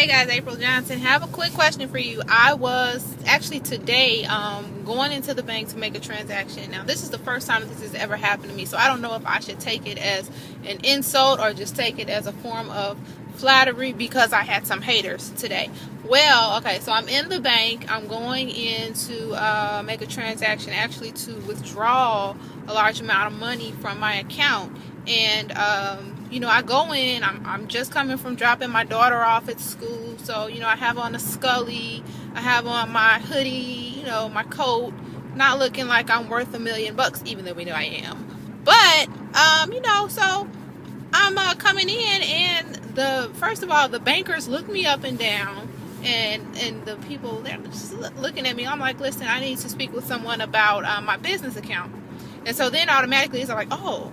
Hey guys, April Johnson. Have a quick question for you. I was actually today going into the bank to make a transaction. Now this is the first time this has ever happened to me, so I don't know if I should take it as an insult or just take it as a form of flattery because I had some haters today. Well, okay, so I'm in the bank. I'm going in to make a transaction, actually to withdraw a large amount of money from my account. And I go in, I'm just coming from dropping my daughter off at school, so I have on a Scully, I have on my hoodie, my coat, not looking like I'm worth $1 million, even though we know I am. But so I'm coming in, and first of all, the bankers look me up and down, and the people, they're just looking at me. I'm like, listen, I need to speak with someone about my business account. And so then automatically it's like, oh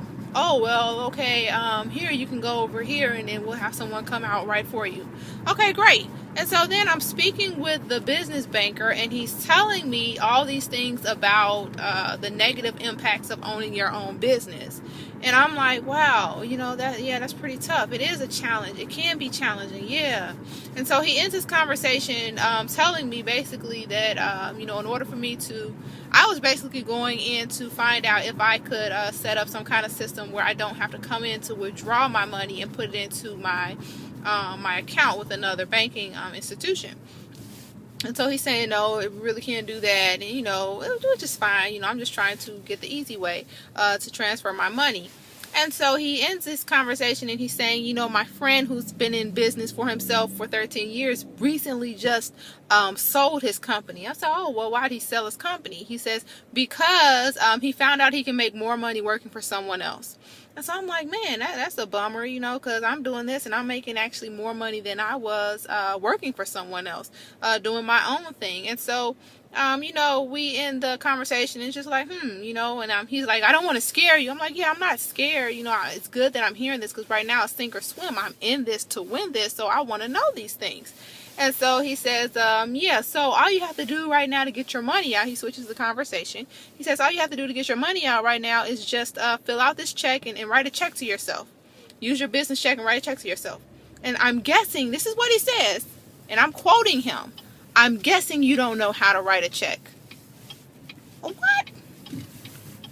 well, okay, here, you can go over here, and then we'll have someone come out right for you. Okay, great. And so then I'm speaking with the business banker, and he's telling me all these things about the negative impacts of owning your own business. And I'm like, wow, that's pretty tough. It is a challenge. It can be challenging, yeah. And so he ends his conversation telling me basically that, in order for me to, I was basically going in to find out if I could set up some kind of system where I don't have to come in to withdraw my money and put it into my account with another banking institution. And so he's saying, no, it really can't do that. And, it'll do it just fine. I'm just trying to get the easy way to transfer my money. And so he ends this conversation and he's saying, my friend who's been in business for himself for 13 years recently just sold his company. I said, oh, well, why did he sell his company? He says, because he found out he can make more money working for someone else. And so I'm like, man, that's a bummer, because I'm doing this and I'm making actually more money than I was working for someone else, doing my own thing. And so, we end the conversation and it's just like, and he's like, I don't want to scare you. I'm like, yeah, I'm not scared. It's good that I'm hearing this because right now it's sink or swim. I'm in this to win this, so I want to know these things. And so he says, so all you have to do right now to get your money out, he switches the conversation. He says, all you have to do to get your money out right now is just fill out this check and write a check to yourself. Use your business check and write a check to yourself. And I'm guessing, this is what he says, and I'm quoting him, I'm guessing you don't know how to write a check. What?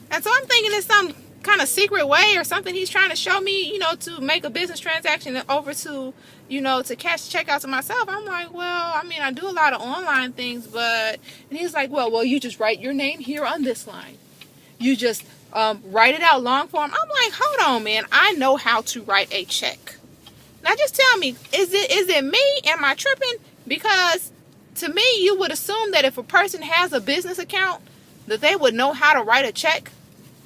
And so I'm thinking it's some kind of secret way or something he's trying to show me, to make a business transaction over to, to cash the check out to myself. I'm like, well, I do a lot of online things, and he's like, well, you just write your name here on this line. You just write it out long form. I'm like, hold on, man. I know how to write a check. Now just tell me, is it me? Am I tripping? Because to me, you would assume that if a person has a business account, that they would know how to write a check.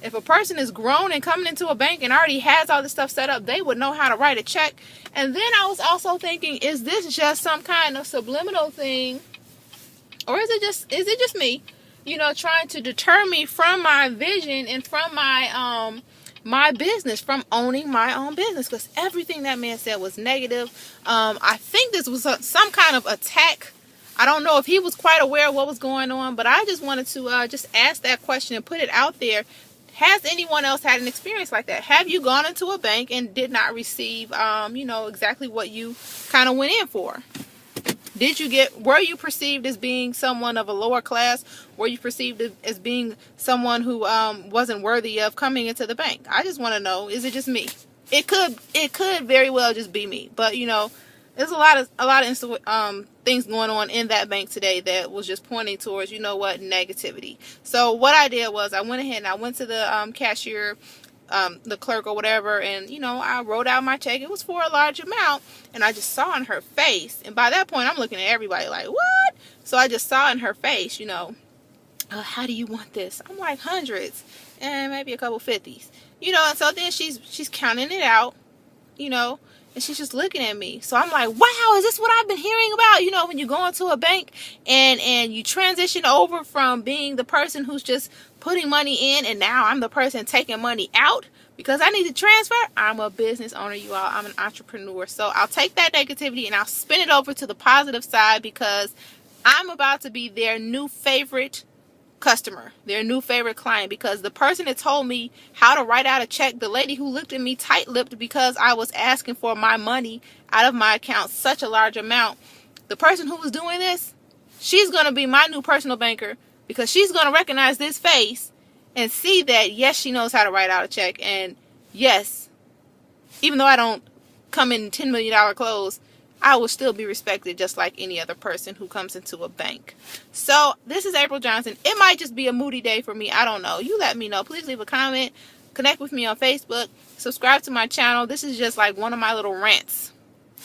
If a person is grown and coming into a bank and already has all this stuff set up, they would know how to write a check. And then I was also thinking, is this just some kind of subliminal thing? Or is it just me, trying to deter me from my vision and from my my business, from owning my own business? Because everything that man said was negative. I think this was some kind of attack. I don't know if he was quite aware of what was going on, but I just wanted to just ask that question and put it out there. Has anyone else had an experience like that? Have you gone into a bank and did not receive, exactly what you kind of went in for? Were you perceived as being someone of a lower class? Were you perceived as being someone who wasn't worthy of coming into the bank? I just want to know, is it just me? It could very well just be me, but there's a lot of things going on in that bank today that was just pointing towards, negativity. So what I did was I went ahead and I went to the cashier, the clerk or whatever, and I wrote out my check. It was for a large amount, and I just saw in her face, and by that point I'm looking at everybody like, what? So I just saw in her face, how do you want this? I'm like, hundreds and maybe a couple 50s, and so then she's counting it out, and she's just looking at me. So I'm like, wow, is this what I've been hearing about? When you go into a bank and you transition over from being the person who's just putting money in, and now I'm the person taking money out because I need to transfer. I'm a business owner, you all. I'm an entrepreneur. So I'll take that negativity and I'll spin it over to the positive side because I'm about to be their new favorite customer, their new favorite client, because the person that told me how to write out a check, the lady who looked at me tight-lipped because I was asking for my money out of my account, such a large amount, the person who was doing this, she's going to be my new personal banker, because she's going to recognize this face and see that, yes, she knows how to write out a check, and yes, even though I don't come in $10 million clothes, I will still be respected just like any other person who comes into a bank. So this is April Johnson. It might just be a moody day for me. I don't know. You let me know. Please leave a comment. Connect with me on Facebook. Subscribe to my channel. This is just like one of my little rants.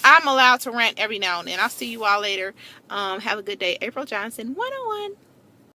I'm allowed to rant every now and then. I'll see you all later. Have a good day. April Johnson 101.